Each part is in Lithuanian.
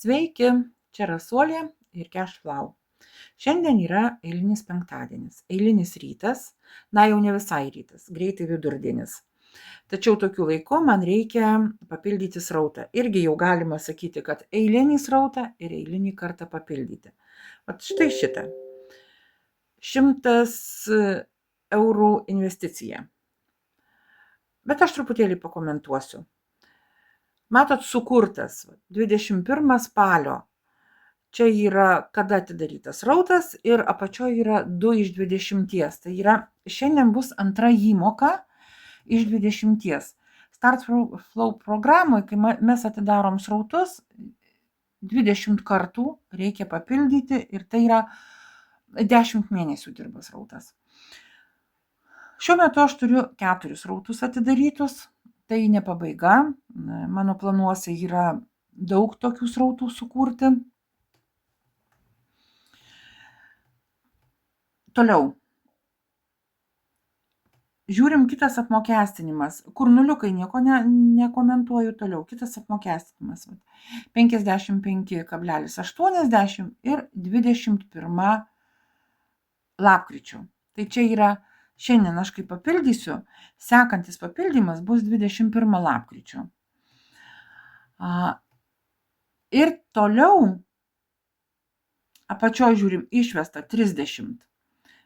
Sveiki, čia Rasuolė ir Cashflow. Šiandien yra eilinis penktadienis, eilinis rytas, jau ne visai rytas, greitai vidurdienis. Tačiau tokiu laiku man reikia papildyti srautą. Irgi jau galima sakyti, kad eilinį srautą ir eilinį kartą papildyti. Vat štai šitą. 100 eurų investicija. Bet aš truputėlį pakomentuosiu. Matot, sukurtas 21 spalio. Čia yra, kada atidarytas srautas ir apačioje yra 2 iš 20. Tai yra, šiandien bus antra įmoka iš 20. Start Flow programoje, kai mes atidarom srautus, 20 kartų reikia papildyti ir tai yra 10 mėnesių dirba srautas. Šiuo metu aš turiu 4 srautus atidarytus, tai ne pabaiga, mano planuose yra daug tokių srautų sukurti. Toliau. Žiūrim kitas apmokestinimas, kur nuliukai nieko nekomentuoju toliau. Kitas apmokestinimas 55,80 ir 21 lapkričio. Tai čia yra šiandien aš kai papildysiu, sekantis papildymas bus 21 lapkričio. Ir toliau apačioje žiūrim išvesta 30.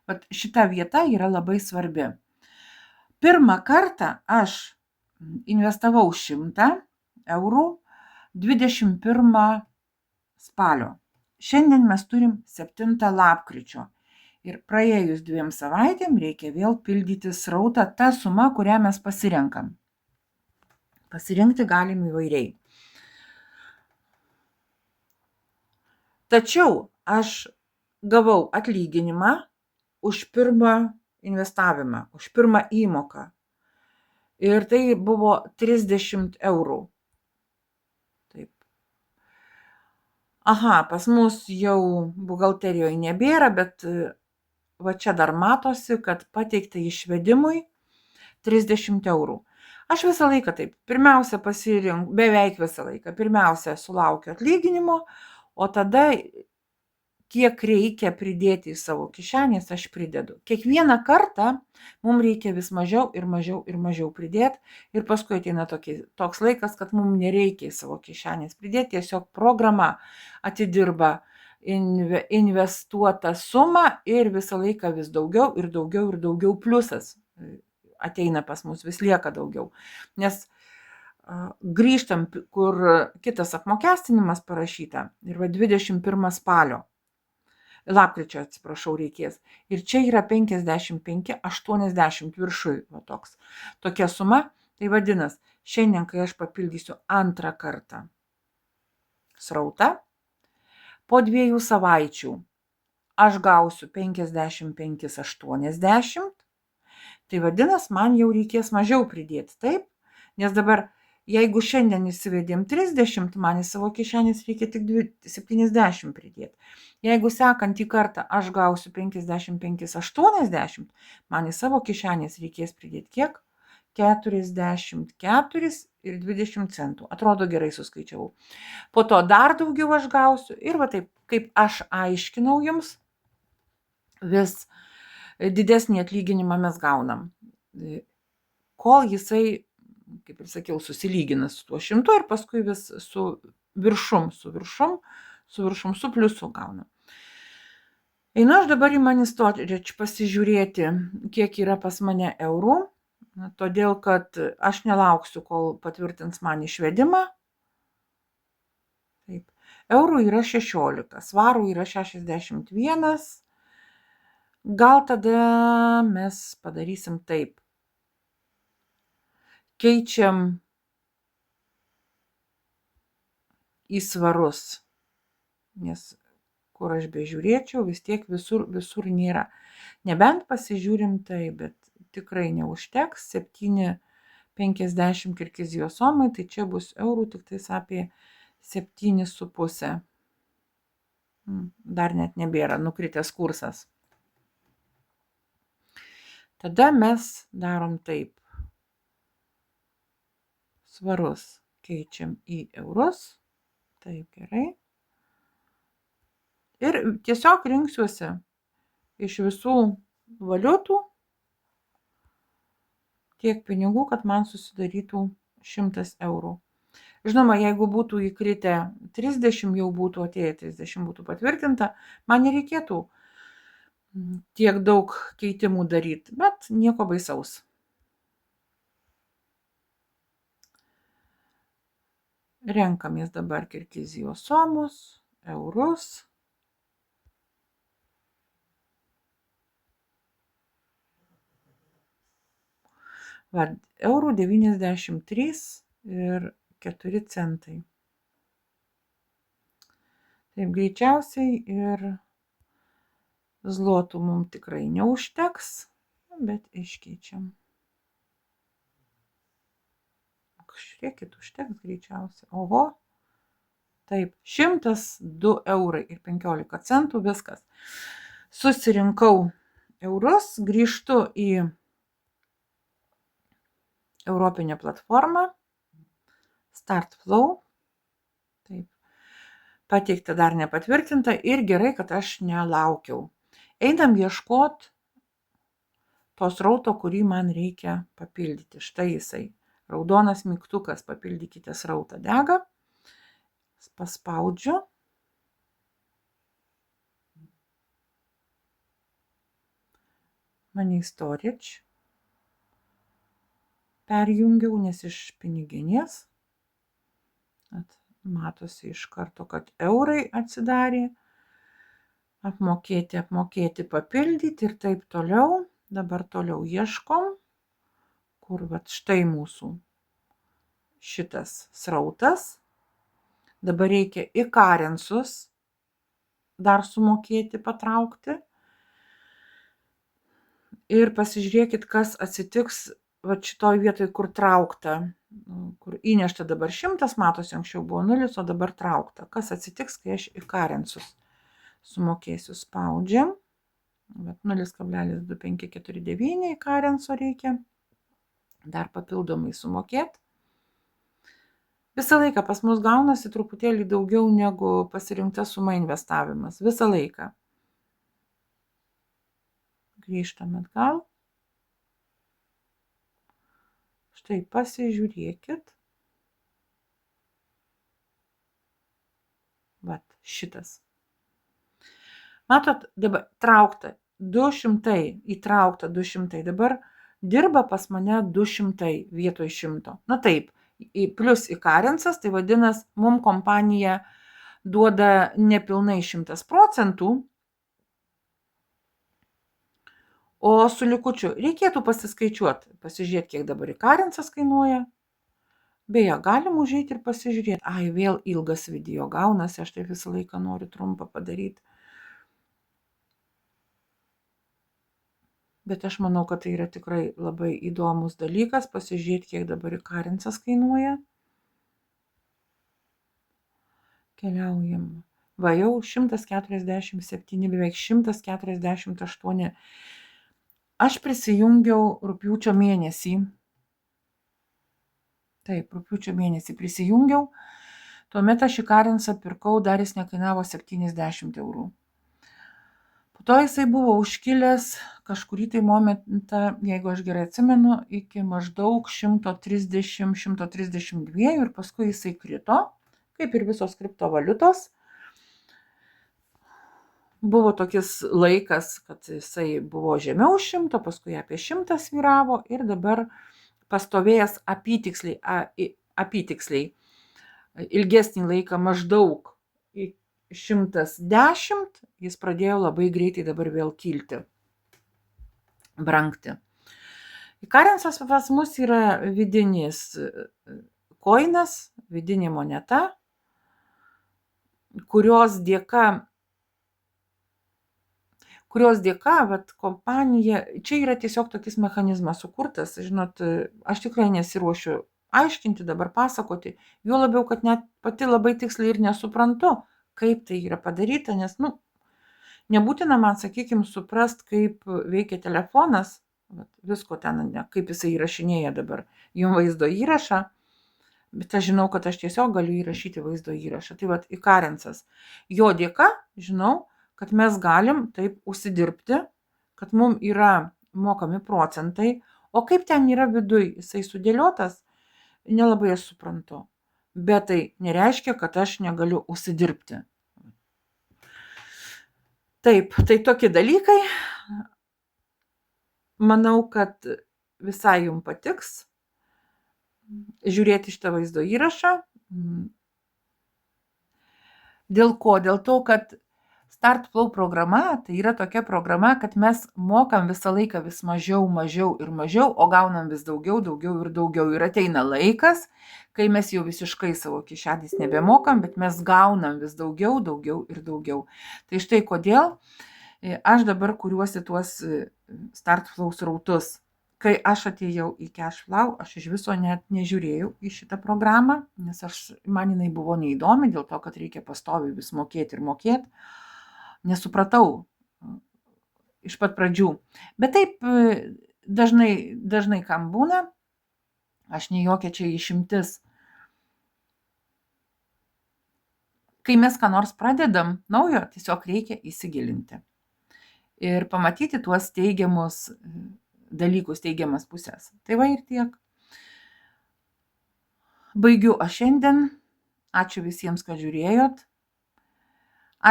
Vat šita vieta yra labai svarbi. Pirmą kartą aš investavau 100 eurų 21 spalio. Šiandien mes turim 7 lapkričio. Ir praėjus 2 savaitėm reikia vėl pildyti srautą tą sumą, kurią mes pasirenkam. Pasirinkti galim įvairiai. Tačiau aš gavau atlyginimą už pirmą investavimą, už pirmą įmoką. Ir tai buvo 30 eurų. Taip. Aha, pas mus jau buhalterijoje nebėra, bet va čia dar matosi, kad pateikta išvedimui 30 eurų. Aš visą laiką taip, pirmiausia pasirinku, beveik visą laiką, pirmiausia sulaukiu atlyginimo, o tada kiek reikia pridėti į savo kišenės, aš pridedu. Kiekvieną kartą mums reikia vis mažiau ir mažiau ir mažiau pridėti ir paskui ateina toks laikas, kad mums nereikia į savo kišenės pridėti, tiesiog programa atidirba investuotą sumą ir visą laiką vis daugiau ir daugiau ir daugiau pliusas ateina pas mus, vis lieka daugiau. Nes grįžtam, kur kitas apmokestinimas parašyta ir 21 spalio. Lapkričio, atsiprašau, reikės. Ir čia yra 55,80 viršui, tokia suma. Tai vadinas, šiandien, kai aš papildysiu antrą kartą srautą, po 2 savaičių aš gausiu 55,80. Tai vadinas, man jau reikės mažiau pridėti, taip? Nes dabar, jeigu šiandien įsivedėm 30, man į savo kišenės reikia tik 70 pridėti. Jeigu sekantį kartą aš gausiu 55,80, man į savo kišenės reikės pridėti kiek? 44,20 centų. Atrodo gerai suskaičiavau. Po to dar daugiau aš gausiu ir va taip, kaip aš aiškinau jums, vis didesnį atlyginimą mes gaunam. Kol jisai, kaip ir sakiau, susilygina su tuo 100 ir paskui vis su viršum, su pliusu gauna. Einu aš dabar į Money Storage pasižiūrėti, kiek yra pas mane eurų, todėl kad aš nelauksiu, kol patvirtins man išvedimą. Taip. Eurų yra 16, svarų yra 61. Gal tada mes padarysim taip. Keičiam į svarus, nes kur aš bežiūrėčiau, vis tiek visur nėra. Nebent pasižiūrim tai, bet tikrai neužteks. 7,50 kirgizijos somai, tai čia bus eurų tik tais apie 7,5. Dar net nebėra, nukritęs kursas. Tada mes darom taip. Svarus keičiam į eurus. Taip, gerai. Ir tiesiog rinksiuosi iš visų valiutų tiek pinigų, kad man susidarytų 100 eurų. Žinoma, jeigu būtų įkritę 30, jau būtų atėję 30, būtų patvirtinta, man nereikėtų tiek daug keitimų daryti, bet nieko baisaus. Renkamės dabar Kirgizijos somus, eurus. Va, eurų 93 ir 4 centai. Taip greičiausiai ir zlotų mums tikrai neužteks, bet iškeičiam. Žiūrėkit, užteks greičiausiai. Oho, taip, 102 eurai ir 15 centų, viskas. Susirinkau eurus, grįžtu į Europinę platformą, Start Flow, taip, pateikta dar nepatvirtinta ir gerai, kad aš nelaukiau. Einam ieškot to srauto, kurį man reikia papildyti. Štai jisai, raudonas mygtukas, papildykite srautą dega, paspaudžiu. Money Storage. Perjungiau, nes iš piniginės. Matosi iš karto, kad eurai atsidarė. Apmokėti, papildyti ir taip toliau. Dabar toliau ieškom, kur vat štai mūsų šitas srautas. Dabar reikia į karensus dar sumokėti, patraukti. Ir pasižiūrėkit, kas atsitiks vat šitoj vietoj, kur traukta, kur įnešta dabar 100, matosi, anksčiau buvo 0, o dabar traukta. Kas atsitiks, kai aš į karensus sumokėsiu, spaudžiam. 0,2549 į karenso reikia. Dar papildomai sumokėti. Visą laiką pas mus gaunasi truputėlį daugiau negu pasirinkta suma investavimas. Visą laiką. Grįžtam atgal. Štai pasižiūrėkit. Vat šitas. Matot, dabar traukta 200, įtraukta 200. Dabar dirba pas mane 200 vietoj 100. Na taip, plus į karensas, tai vadinas, mum kompanija duoda nepilnai 100%, o su likučiu reikėtų pasiskaičiuoti, pasižiūrėti, kiek dabar į karensas kainuoja. Beje, galim užeiti ir pasižiūrėti. Ai, vėl ilgas video gaunasi, aš tai visą laiką noriu trumpą padaryti. Bet aš manau, kad tai yra tikrai labai įdomus dalykas, pasižiūrėti, kiek dabar į karensas kainuoja. Keliaujam. Va jau 147, beveik 148. Aš prisijungiau rugpjūčio mėnesį. Taip, rugpjūčio mėnesį prisijungiau. Tuomet aš į karensą pirkau, dar jis nekainavo 70 eurų. Po to jisai buvo užkilęs kažkurį tai momentą, jeigu aš gerai atsimenu, iki maždaug 130-132 ir paskui jisai krito, kaip ir visos kriptovaliutos. Buvo tokis laikas, kad jisai buvo žemiau 100, paskui apie 100 svyravo ir dabar pastovėjęs apytiksliai ilgesnį laiką maždaug 110, jis pradėjo labai greitai dabar vėl kilti, brangti. Karensas pas mus yra vidinis koinas, vidinė moneta, kurios dėka vat, kompanija, čia yra tiesiog tokis mechanizmas sukurtas, žinot, aš tikrai nesiruošiu aiškinti, dabar pasakoti, juo labiau, kad net pati labai tiksliai ir nesuprantu, kaip tai yra padaryta, nes, nebūtina man, sakykime, suprast, kaip veikia telefonas, visko ten, kaip jisai įrašinėja dabar jums vaizdo įrašą, Bet aš žinau, kad aš tiesiog galiu įrašyti vaizdo įrašą. Tai vat įkarensas. Jo dėka žinau, kad mes galim taip užsidirbti, kad mums yra mokami procentai, o kaip ten yra viduj, jisai sudėliotas, nelabai aš suprantu. Bet tai nereiškia, kad aš negaliu užsidirbti. Taip, tai tokie dalykai. Manau, kad visai jums patiks žiūrėti šitą vaizdo įrašą. Dėl ko? Dėl to, kad Start Flow programa tai yra tokia programa, kad mes mokam visą laiką vis mažiau ir mažiau, o gaunam vis daugiau ir daugiau. Ir ateina laikas, kai mes jau visiškai savo kišenės nebemokam, bet mes gaunam vis daugiau ir daugiau. Tai štai kodėl aš dabar kuriuosi tuos Start Flow srautus. Kai aš atėjau į Cashflow, aš iš viso net nežiūrėjau į šitą programą, nes man jinai buvo neįdomi, dėl to, kad reikia pastoviai vis mokėti ir mokėti. Nesupratau iš pat pradžių. Bet taip dažnai kam būna, aš ne jokia čia išimtis. Kai mes ką nors pradedam naujo, tiesiog reikia įsigilinti ir pamatyti tuos teigiamus dalykus, teigiamas pusės. Tai va ir tiek. Baigiu aš šiandien. Ačiū visiems, kad žiūrėjot.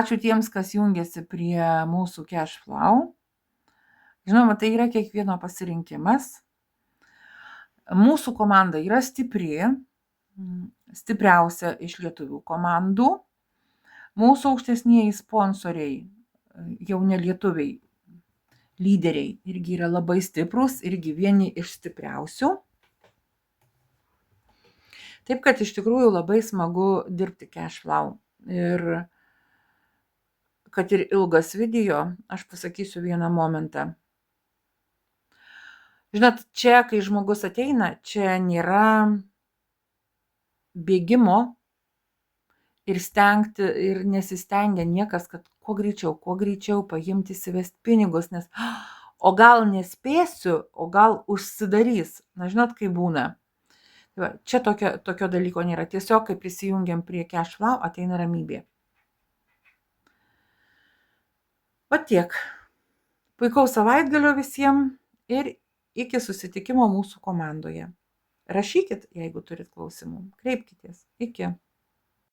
Ačiū tiems, kas jungiasi prie mūsų Cashflow. Žinoma, tai yra kiekvieno pasirinkimas. Mūsų komanda yra stipri, stipriausia iš lietuvių komandų. Mūsų aukštesnieji sponsoriai, jau ne lietuviai, lyderiai irgi yra labai stiprus, irgi vieni iš stipriausių. Taip, kad iš tikrųjų labai smagu dirbti Cashflow. Ir kad ir ilgas video, aš pasakysiu vieną momentą. Žinot, čia, kai žmogus ateina, čia nėra bėgimo ir nesistengia niekas, kad kuo greičiau paimti, įsivesti pinigus, nes o gal nespėsiu, o gal užsidarys. Na, žinot, kaip būna. Čia tokio dalyko nėra. Tiesiog, kai prisijungiam prie Cashflow, ateina ramybė. Va tiek. Puikaus savaitgalio visiems ir iki susitikimo mūsų komandoje. Rašykit, jeigu turit klausimų. Kreipkitės. Iki.